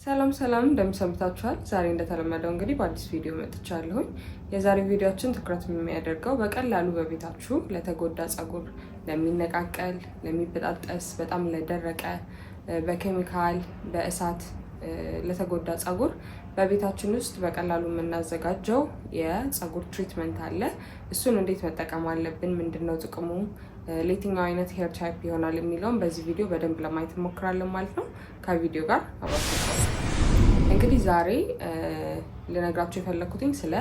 ሰላም እንደምሰምታችኋል። ዛሬ እንደተለመደው እንግዲህ በአዲስ ቪዲዮ መጥቻለሁኝ። የዛሬው ቪዲዮአችን ትኩረት የሚያደርገው በቀላሉ በቤታችሁ ለተጎዳ ፀጉር፣ ለሚነቃቀል፣ ለሚበጣጠስ፣ በጣም ለደረቀ፣ በኬሚካል በእሳት ለተጎዳ ፀጉር በቤታችን ውስጥ በቀላሉ የምናዘጋጀው የፀጉር ትሪትመንት አለ። እሱን እንዴት መጠቀም አለብን፣ ምንድነው ጥቅሙ፣ ለየትኛው አይነት ሄር ታይፕ ይሆናል የሚለውን በዚህ ቪዲዮ በደንብ ለማየት እንሞክራለን ማለት ነው። ከቪዲዮ ጋር አብራችሁ እንግዲህ ዛሬ ልነግራችሁ የፈለኩትኝ ስለ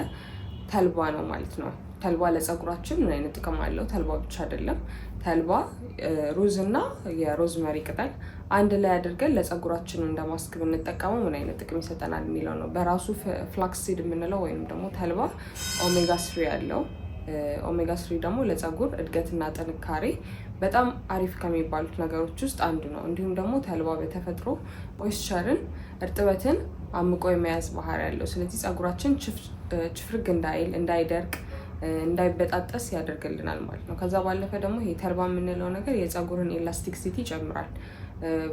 ተልባ ነው ማለት ነው። ተልባ ለፀጉራችን ምን አይነት ጥቅም አለው? ተልባ ብቻ አይደለም። ተልባ፣ ሩዝ እና የሮዝመሪ ቅጠል አንድ ላይ አድርገን ለፀጉራችን እንደማስክ ብንጠቀመው ምን አይነት ጥቅም ይሰጠናል የሚለው ነው። በራሱ ፍላክሲድ የምንለው ወይም ደግሞ ተልባ ኦሜጋ 3 ያለው ኦሜጋ 3 ደግሞ ለፀጉር እድገትና ጥንካሬ በጣም አሪፍ ከሚባሉት ነገሮች ውስጥ አንዱ ነው። እንዲሁም ደግሞ ተልባ በተፈጥሮ ሞይስቸርን እርጥበትን አምቆ የመያዝ ባህሪ ያለው፣ ስለዚህ ፀጉራችን ችፍርግ እንዳይል፣ እንዳይደርቅ፣ እንዳይበጣጠስ ያደርግልናል ማለት ነው። ከዛ ባለፈ ደግሞ ይሄ ተልባ የምንለው ነገር የፀጉርን ኤላስቲክሲቲ ይጨምራል፣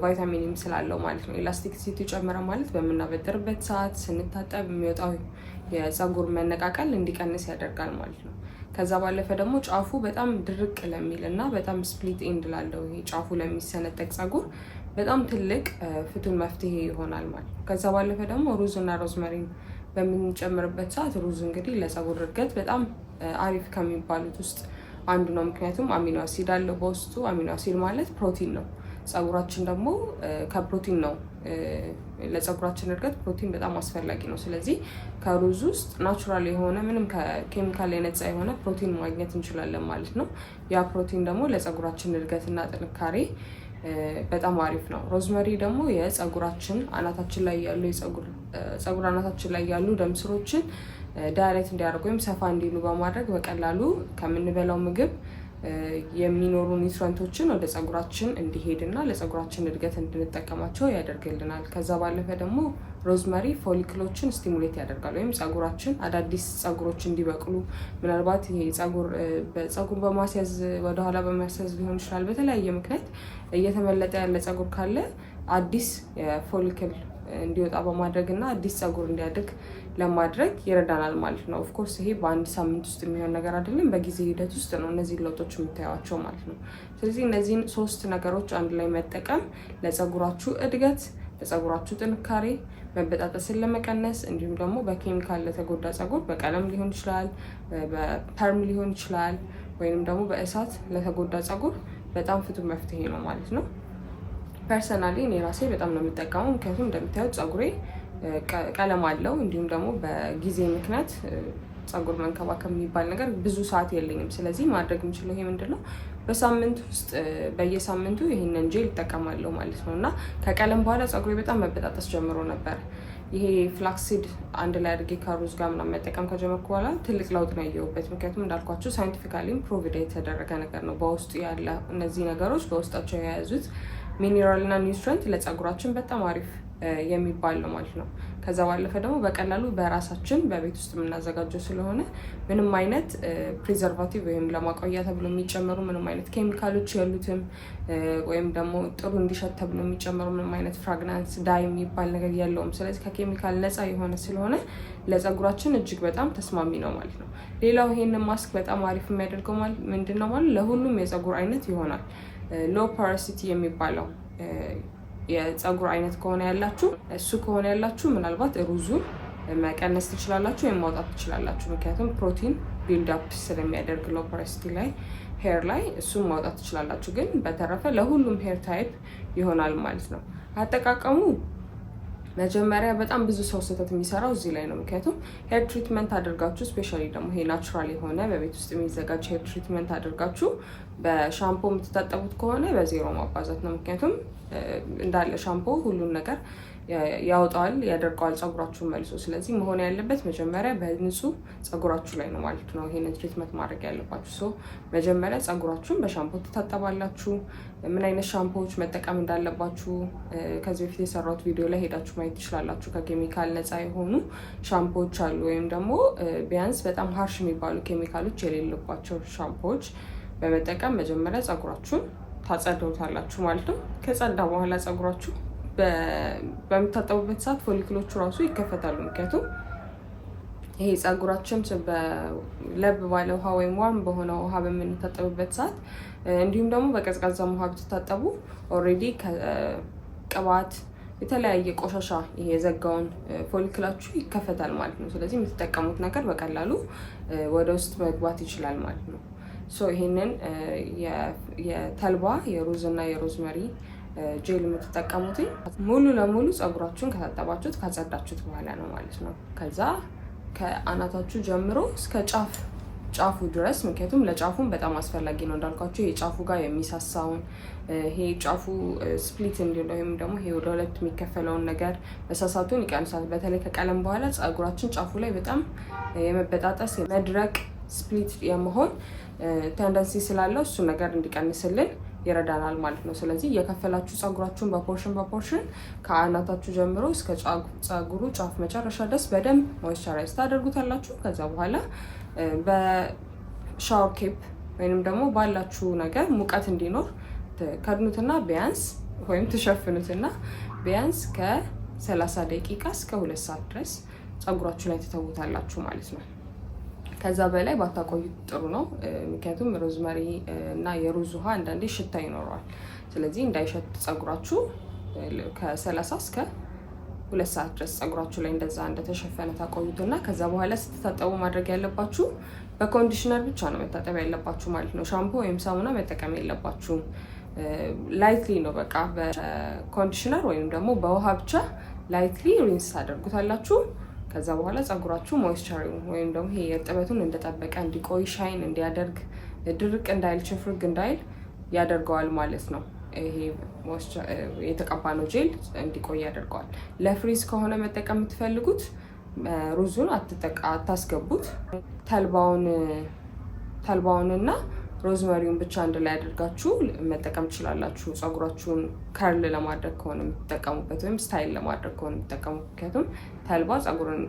ቫይታሚንም ስላለው ማለት ነው። ኤላስቲክሲቲ ጨምረ ማለት በምናበጥርበት ሰዓት ስንታጠብ የሚወጣው የፀጉር መነቃቀል እንዲቀንስ ያደርጋል ማለት ነው። ከዛ ባለፈ ደግሞ ጫፉ በጣም ድርቅ ለሚል እና በጣም ስፕሊት ኤንድ ላለው ይሄ ጫፉ ለሚሰነጠቅ ፀጉር በጣም ትልቅ ፍቱን መፍትሄ ይሆናል ማለት ነው። ከዛ ባለፈ ደግሞ ሩዝ እና ሮዝመሪን በምንጨምርበት ሰዓት ሩዝ እንግዲህ ለፀጉር እድገት በጣም አሪፍ ከሚባሉት ውስጥ አንዱ ነው። ምክንያቱም አሚኖ አሲድ አለው በውስጡ። አሚኖ አሲድ ማለት ፕሮቲን ነው። ፀጉራችን ደግሞ ከፕሮቲን ነው፣ ለፀጉራችን እድገት ፕሮቲን በጣም አስፈላጊ ነው። ስለዚህ ከሩዝ ውስጥ ናቹራል የሆነ ምንም ከኬሚካል የነፃ የሆነ ፕሮቲን ማግኘት እንችላለን ማለት ነው። ያ ፕሮቲን ደግሞ ለፀጉራችን እድገትና ጥንካሬ በጣም አሪፍ ነው። ሮዝመሪ ደግሞ የፀጉራችን አናታችን ላይ ያሉ ፀጉር አናታችን ላይ ያሉ ደም ስሮችን ዳይሬክት እንዲያደርጉ ወይም ሰፋ እንዲሉ በማድረግ በቀላሉ ከምንበላው ምግብ የሚኖሩ ኒውትሪንቶችን ወደ ፀጉራችን እንዲሄድና ለፀጉራችን እድገት እንድንጠቀማቸው ያደርግልናል። ከዛ ባለፈ ደግሞ ሮዝመሪ ፎሊክሎችን ስቲሙሌት ያደርጋል፣ ወይም ፀጉራችን አዳዲስ ፀጉሮች እንዲበቅሉ፣ ምናልባት ይሄ ፀጉር በማስያዝ ወደኋላ በማስያዝ ሊሆን ይችላል። በተለያየ ምክንያት እየተመለጠ ያለ ፀጉር ካለ አዲስ ፎሊክል እንዲወጣ በማድረግ እና አዲስ ፀጉር እንዲያድግ ለማድረግ ይረዳናል ማለት ነው። ኦፍኮርስ ይሄ በአንድ ሳምንት ውስጥ የሚሆን ነገር አይደለም፣ በጊዜ ሂደት ውስጥ ነው እነዚህ ለውጦች የምታዩቸው ማለት ነው። ስለዚህ እነዚህን 3 ነገሮች አንድ ላይ መጠቀም ለፀጉራችሁ እድገት፣ ለፀጉራችሁ ጥንካሬ፣ መበጣጠስን ለመቀነስ እንዲሁም ደግሞ በኬሚካል ለተጎዳ ፀጉር በቀለም ሊሆን ይችላል፣ በፐርም ሊሆን ይችላል፣ ወይንም ደግሞ በእሳት ለተጎዳ ፀጉር በጣም ፍቱን መፍትሄ ነው ማለት ነው። ፐርሰናሊ እኔ ራሴ በጣም ነው የምጠቀመው። ምክንያቱም እንደምታዩት ፀጉሬ ቀለም አለው። እንዲሁም ደግሞ በጊዜ ምክንያት ፀጉር መንከባከብ የሚባል ነገር ብዙ ሰዓት የለኝም። ስለዚህ ማድረግ የምችለው ይሄ ምንድነው፣ በሳምንት ውስጥ በየሳምንቱ ይሄንን ጄል እጠቀማለሁ ማለት ነው። እና ከቀለም በኋላ ፀጉሬ በጣም መበጣጠስ ጀምሮ ነበር። ይሄ ፍላክሲድ አንድ ላይ አድርጌ ከሩዝ ጋር ምናምን መጠቀም ከጀመርኩ በኋላ ትልቅ ለውጥ ነው ያየሁበት። ምክንያቱም እንዳልኳቸው ሳይንቲፊካሊም ፕሩቭድ የተደረገ ነገር ነው። በውስጡ ያለ እነዚህ ነገሮች በውስጣቸው የያዙት ሚኒራል እና ኒውትሪንት ለፀጉራችን በጣም አሪፍ የሚባል ነው ማለት ነው። ከዛ ባለፈ ደግሞ በቀላሉ በራሳችን በቤት ውስጥ የምናዘጋጀው ስለሆነ ምንም አይነት ፕሪዘርቫቲቭ ወይም ለማቆያ ተብሎ የሚጨመሩ ምንም አይነት ኬሚካሎች ያሉትም ወይም ደግሞ ጥሩ እንዲሸት ተብሎ የሚጨመሩ ምንም አይነት ፍራግናንስ ዳይ የሚባል ነገር የለውም። ስለዚህ ከኬሚካል ነፃ የሆነ ስለሆነ ለፀጉራችን እጅግ በጣም ተስማሚ ነው ማለት ነው። ሌላው ይሄንን ማስክ በጣም አሪፍ የሚያደርገው ምንድን ነው ማለት ለሁሉም የፀጉር አይነት ይሆናል። ሎ ፖሮሲቲ የሚባለው የፀጉር አይነት ከሆነ ያላችሁ ምናልባት ሩዙን መቀነስ ትችላላችሁ ወይም ማውጣት ትችላላችሁ። ምክንያቱም ፕሮቲን ቢልድ አፕ ስለሚያደርግ ሎ ፖሮሲቲ ላይ ሄር ላይ እሱን ማውጣት ትችላላችሁ። ግን በተረፈ ለሁሉም ሄር ታይፕ ይሆናል ማለት ነው። አጠቃቀሙ መጀመሪያ በጣም ብዙ ሰው ስህተት የሚሰራው እዚህ ላይ ነው። ምክንያቱም ሄር ትሪትመንት አድርጋችሁ ስፔሻሊ ደግሞ ይሄ ናቹራል የሆነ በቤት ውስጥ የሚዘጋጅ ሄር ትሪትመንት አድርጋችሁ በሻምፖ የምትታጠቡት ከሆነ በዜሮ ማባዛት ነው። ምክንያቱም እንዳለ ሻምፖ ሁሉን ነገር ያወጣዋል፣ ያደርቀዋል ፀጉራችሁን መልሶ። ስለዚህ መሆን ያለበት መጀመሪያ በንጹህ ፀጉራችሁ ላይ ነው ማለት ነው ይሄንን ትሪትመንት ማድረግ ያለባችሁ። መጀመሪያ ፀጉራችሁን በሻምፖ ትታጠባላችሁ። ምን አይነት ሻምፖዎች መጠቀም እንዳለባችሁ ከዚህ በፊት የሰራሁት ቪዲዮ ላይ ሄዳችሁ ማየት ትችላላችሁ። ከኬሚካል ነፃ የሆኑ ሻምፖዎች አሉ፣ ወይም ደግሞ ቢያንስ በጣም ሀርሽ የሚባሉ ኬሚካሎች የሌለባቸው ሻምፖዎች በመጠቀም መጀመሪያ ፀጉራችሁን ታጸደውታላችሁ ማለት ነው። ከጸዳ በኋላ ፀጉራችሁ በሚታጠቡበት ሰዓት ፎሊክሎቹ ራሱ ይከፈታሉ። ምክንያቱም ይሄ ፀጉራችን በለብ ባለ ውሃ ወይም ዋርም በሆነ ውሃ በምንታጠብበት ሰዓት እንዲሁም ደግሞ በቀዝቃዛም ውሃ ብትታጠቡ ኦልሬዲ ቅባት የተለያየ ቆሻሻ ይሄ የዘጋውን ፎሊክላችሁ ይከፈታል ማለት ነው። ስለዚህ የምትጠቀሙት ነገር በቀላሉ ወደ ውስጥ መግባት ይችላል ማለት ነው። ይሄንን የተልባ የሩዝ እና የሮዝመሪ ጄል የምትጠቀሙት ሙሉ ለሙሉ ፀጉራችሁን ከታጠባችሁት ካጸዳችሁት በኋላ ነው ማለት ነው። ከዛ ከአናታችሁ ጀምሮ እስከ ጫፉ ድረስ፣ ምክንያቱም ለጫፉም በጣም አስፈላጊ ነው እንዳልኳችሁ ይሄ ጫፉ ጋር የሚሳሳውን ይሄ ጫፉ ስፕሊት እንዲሆን ወይም ደግሞ ይሄ ወደ ሁለት የሚከፈለውን ነገር መሳሳቱን ይቀንሳል። በተለይ ከቀለም በኋላ ፀጉራችን ጫፉ ላይ በጣም የመበጣጠስ የመድረቅ ስፕሊት የመሆን ቴንደንሲ ስላለው እሱ ነገር እንዲቀንስልን ይረዳናል ማለት ነው። ስለዚህ እየከፈላችሁ ፀጉራችሁን በፖርሽን ከአናታችሁ ጀምሮ እስከ ፀጉሩ ጫፍ መጨረሻ ድረስ በደንብ ሞይስቸራይዝ ታደርጉታላችሁ። ከዛ በኋላ በሻወር ኬፕ ወይንም ደግሞ ባላችሁ ነገር ሙቀት እንዲኖር ከድኑትና ቢያንስ ወይም ትሸፍኑትና ቢያንስ ከ30 ደቂቃ እስከ 2 ሰዓት ድረስ ፀጉራችሁ ላይ ትተውታላችሁ ማለት ነው። ከዛ በላይ ባታቆዩት ጥሩ ነው። ምክንያቱም ሮዝመሪ እና የሩዝ ውሃ አንዳንዴ ሽታ ይኖረዋል። ስለዚህ እንዳይሸት ፀጉራችሁ ከ30 እስከ 2 ሰዓት ድረስ ፀጉራችሁ ላይ እንደዛ እንደተሸፈነ ታቆዩትና ከዛ በኋላ ስትታጠቡ ማድረግ ያለባችሁ በኮንዲሽነር ብቻ ነው መታጠብ ያለባችሁ ማለት ነው። ሻምፖ ወይም ሳሙና መጠቀም የለባችሁም። ላይትሊ ነው በቃ በኮንዲሽነር ወይም ደግሞ በውሃ ብቻ ላይትሊ ሪንስ ታደርጉታላችሁ። ከዛ በኋላ ፀጉራችሁ ሞይስቸር ወይም ደግሞ ይሄ እርጥበቱን እንደጠበቀ እንዲቆይ ሻይን እንዲያደርግ ድርቅ እንዳይል ችፍርግ እንዳይል ያደርገዋል ማለት ነው። ይሄ የተቀባነው ጄል እንዲቆይ ያደርገዋል። ለፍሪዝ ከሆነ መጠቀም የምትፈልጉት ሩዙን አታስገቡት። ተልባውንና ሮዝመሪውን ብቻ አንድ ላይ አድርጋችሁ መጠቀም ትችላላችሁ። ፀጉራችሁን ከርል ለማድረግ ከሆነ የምትጠቀሙበት ወይም ስታይል ለማድረግ ከሆነ የምትጠቀሙት፣ ምክንያቱም ተልባ ፀጉርን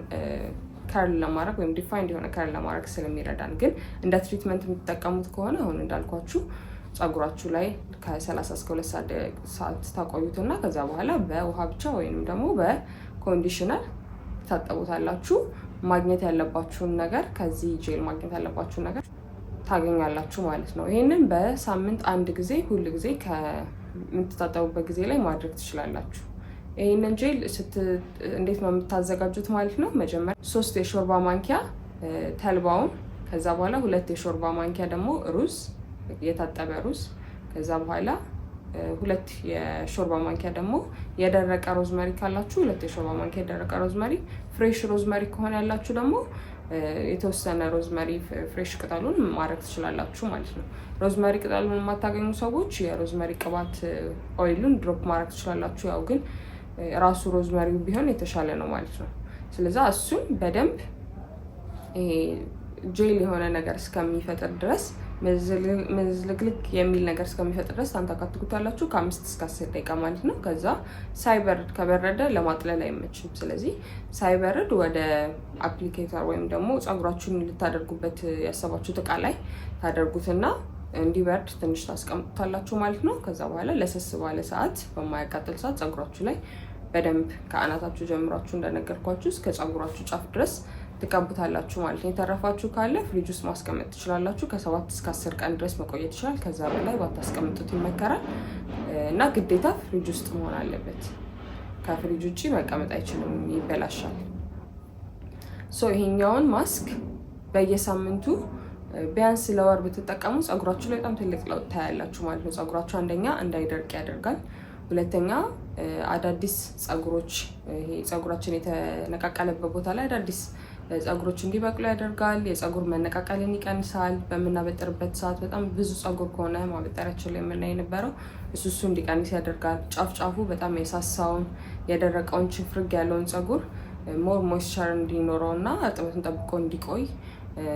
ከርል ለማድረግ ወይም ዲፋይንድ የሆነ ከርል ለማድረግ ስለሚረዳን። ግን እንደ ትሪትመንት የምትጠቀሙት ከሆነ አሁን እንዳልኳችሁ ፀጉራችሁ ላይ ከ30 እስከ 2 ሰዓት ታቆዩትና ከዛ በኋላ በውሃ ብቻ ወይም ደግሞ በኮንዲሽነር ታጠቡታላችሁ። ማግኘት ያለባችሁን ነገር ከዚህ ጄል ማግኘት ያለባችሁን ነገር ታገኛላችሁ ማለት ነው። ይህንን በሳምንት አንድ ጊዜ ሁል ጊዜ ከምትታጠቡበት ጊዜ ላይ ማድረግ ትችላላችሁ። ይህንን ጄል እንዴት ነው የምታዘጋጁት ማለት ነው? መጀመሪያ 3 የሾርባ ማንኪያ ተልባውን፣ ከዛ በኋላ 2 የሾርባ ማንኪያ ደግሞ ሩዝ፣ የታጠበ ሩዝ፣ ከዛ በኋላ 2 የሾርባ ማንኪያ ደግሞ የደረቀ ሮዝመሪ ካላችሁ 2 የሾርባ ማንኪያ የደረቀ ሮዝመሪ፣ ፍሬሽ ሮዝመሪ ከሆነ ያላችሁ ደግሞ የተወሰነ ሮዝመሪ ፍሬሽ ቅጠሉን ማድረግ ትችላላችሁ ማለት ነው። ሮዝመሪ ቅጠሉን የማታገኙ ሰዎች የሮዝመሪ ቅባት ኦይሉን ድሮፕ ማድረግ ትችላላችሁ። ያው ግን ራሱ ሮዝመሪው ቢሆን የተሻለ ነው ማለት ነው። ስለዚህ እሱን በደንብ ጄል የሆነ ነገር እስከሚፈጥር ድረስ መዝልግልግ የሚል ነገር እስከሚፈጥር ድረስ ታንተካትኩታላችሁ ከ5 እስከ 10 ደቂቃ ማለት ነው። ከዛ ሳይበርድ ከበረደ ለማጥለል አይመችም። ስለዚህ ሳይበርድ ወደ አፕሊኬተር ወይም ደግሞ ፀጉራችሁን ልታደርጉበት ያሰባችሁት እቃ ላይ ታደርጉትና እንዲበርድ ትንሽ ታስቀምጡታላችሁ ማለት ነው። ከዛ በኋላ ለሰስ ባለ ሰዓት በማያቃጥል ሰዓት ፀጉራችሁ ላይ በደንብ ከአናታችሁ ጀምራችሁ እንደነገርኳችሁ እስከ ፀጉራችሁ ጫፍ ድረስ ትቀቡታላችሁ ማለት ነው። የተረፋችሁ ካለ ፍሪጅ ውስጥ ማስቀመጥ ትችላላችሁ። ከ7 እስከ 10 ቀን ድረስ መቆየት ይችላል። ከዛ በላይ ባታስቀምጡት ይመከራል እና ግዴታ ፍሪጅ ውስጥ መሆን አለበት። ከፍሪጅ ውጭ መቀመጥ አይችልም፣ ይበላሻል። ይሄኛውን ማስክ በየሳምንቱ ቢያንስ ለወር ብትጠቀሙ ፀጉራችሁ ላይ በጣም ትልቅ ለውጥ ታያላችሁ ማለት ነው። ፀጉራችሁ አንደኛ እንዳይደርቅ ያደርጋል። ሁለተኛ አዳዲስ ፀጉሮች ይሄ ፀጉራችን የተነቃቀለበት ቦታ ላይ አዳዲስ ፀጉሮች እንዲበቅሉ ያደርጋል። የፀጉር መነቃቀልን ይቀንሳል። በምናበጥርበት ሰዓት በጣም ብዙ ፀጉር ከሆነ ማበጠሪያችን ላይ የምናይ የነበረው እሱ እንዲቀንስ ያደርጋል። ጫፉ በጣም የሳሳውን የደረቀውን ችፍርግ ያለውን ፀጉር ሞር ሞይስቸር እንዲኖረው እና እርጥበቱን ጠብቆ እንዲቆይ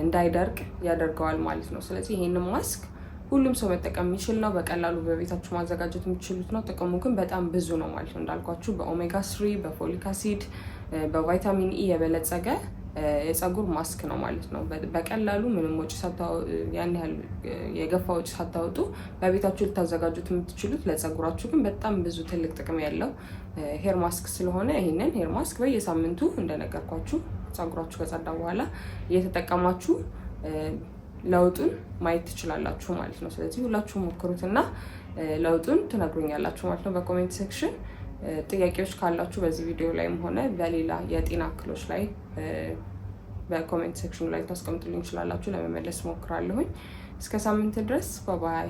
እንዳይደርቅ ያደርገዋል ማለት ነው። ስለዚህ ይሄንን ማስክ ሁሉም ሰው መጠቀም የሚችል ነው። በቀላሉ በቤታችሁ ማዘጋጀት የሚችሉት ነው። ጥቅሙ ግን በጣም ብዙ ነው ማለት ነው። እንዳልኳችሁ በኦሜጋ 3 በፎሊክ አሲድ በቫይታሚን ኢ የበለጸገ የፀጉር ማስክ ነው ማለት ነው። በቀላሉ ምንም ወጪ ያን ያህል የገፋ ወጪ ሳታወጡ በቤታችሁ ልታዘጋጁት የምትችሉት ለፀጉራችሁ ግን በጣም ብዙ ትልቅ ጥቅም ያለው ሄር ማስክ ስለሆነ ይህንን ሄር ማስክ በየሳምንቱ እንደነገርኳችሁ ፀጉራችሁ ከጸዳ በኋላ እየተጠቀማችሁ ለውጡን ማየት ትችላላችሁ ማለት ነው። ስለዚህ ሁላችሁም ሞክሩትና ለውጡን ትነግሩኛላችሁ ማለት ነው በኮሜንት ሴክሽን። ጥያቄዎች ካላችሁ በዚህ ቪዲዮ ላይም ሆነ በሌላ የጤና እክሎች ላይ በኮሜንት ሴክሽኑ ላይ ታስቀምጡልኝ ትችላላችሁ፣ ለመመለስ ሞክራለሁኝ። እስከ ሳምንት ድረስ ባይ።